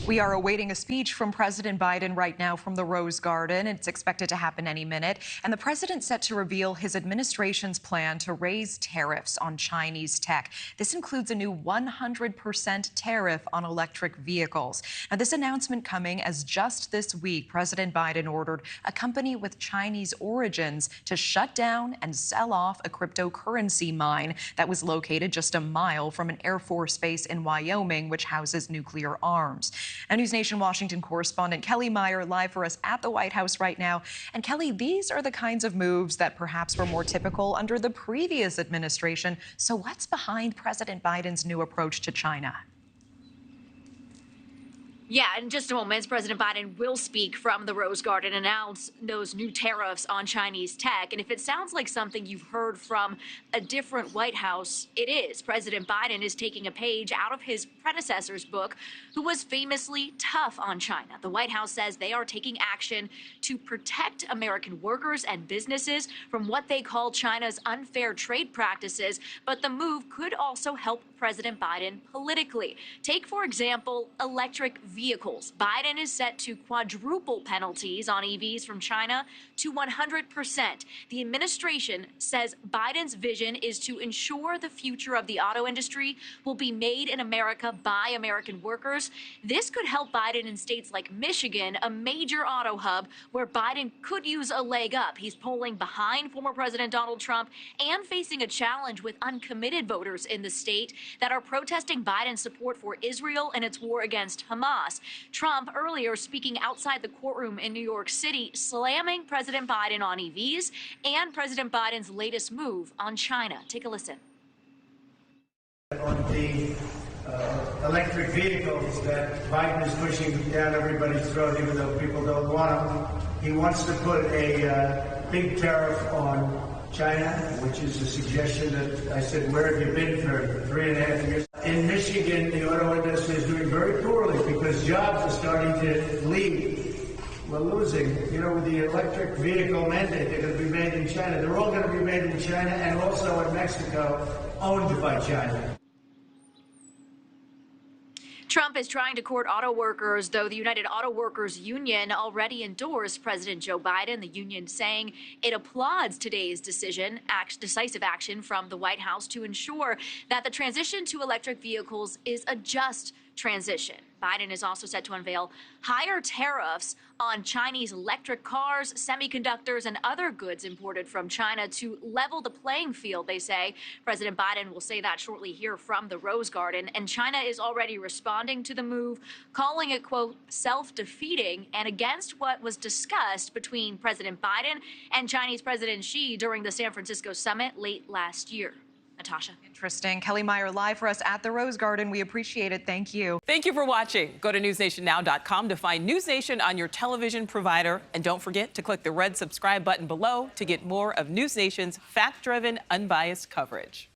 We are awaiting a speech from President Biden right now from the Rose Garden. It's expected to happen any minute. And the president's set to reveal his administration's plan to raise tariffs on Chinese tech. This includes a new 100% tariff on electric vehicles. Now, this announcement coming as just this week, President Biden ordered a company with Chinese origins to shut down and sell off a cryptocurrency mine that was located just a mile from an Air Force base in Wyoming, which houses nuclear arms. And NewsNation Washington correspondent Kelly Meyer live for us at the White House right now. And Kelly, these are the kinds of moves that perhaps were more typical under the previous administration. So what's behind President Biden's new approach to China? Yeah, in just a moment, President Biden will speak from the Rose Garden and announce those new tariffs on Chinese tech. And if it sounds like something you've heard from a different White House, it is. President Biden is taking a page out of his predecessor's book, who was famously tough on China. The White House says they are taking action to protect American workers and businesses from what they call China's unfair trade practices. But the move could also help President Biden politically. Take, for example, electric vehicles. Biden is set to quadruple penalties on EVs from China to 100%. The administration says Biden's vision is to ensure the future of the auto industry will be made in America by American workers. This could help Biden in states like Michigan, a major auto hub where Biden could use a leg up. He's polling behind former President Donald Trump and facing a challenge with uncommitted voters in the state that are protesting Biden's support for Israel and its war against Hamas. Trump earlier speaking outside the courtroom in New York City, slamming President Biden on EVs and President Biden's latest move on China. Take a listen. On the electric vehicles that Biden is pushing down everybody's throat, even though people don't want them, he wants to put a big tariff on China, which is a suggestion that I said, where have you been for 3.5 years? In Michigan, the auto industry is doing very poorly because jobs are starting to leave. We're losing. You know, with the electric vehicle mandate, they're going to be made in China. They're all going to be made in China and also in Mexico, owned by China. Trump is trying to court auto workers, though the United Auto Workers Union already endorsed President Joe Biden. The union saying it applauds today's decisive action from the White House to ensure that the transition to electric vehicles is a just transition. Biden is also set to unveil higher tariffs on Chinese electric cars, semiconductors, and other goods imported from China to level the playing field, they say. President Biden will say that shortly here from the Rose Garden. And China is already responding to the move, calling it, quote, self-defeating and against what was discussed between President Biden and Chinese President Xi during the San Francisco summit late last year. Natasha. Interesting. Kelly Meyer live for us at the Rose Garden. We appreciate it. Thank you. Thank you for watching. Go to newsnationnow.com to find News Nation on your television provider. And don't forget to click the red subscribe button below to get more of News Nation's fact-driven, unbiased coverage.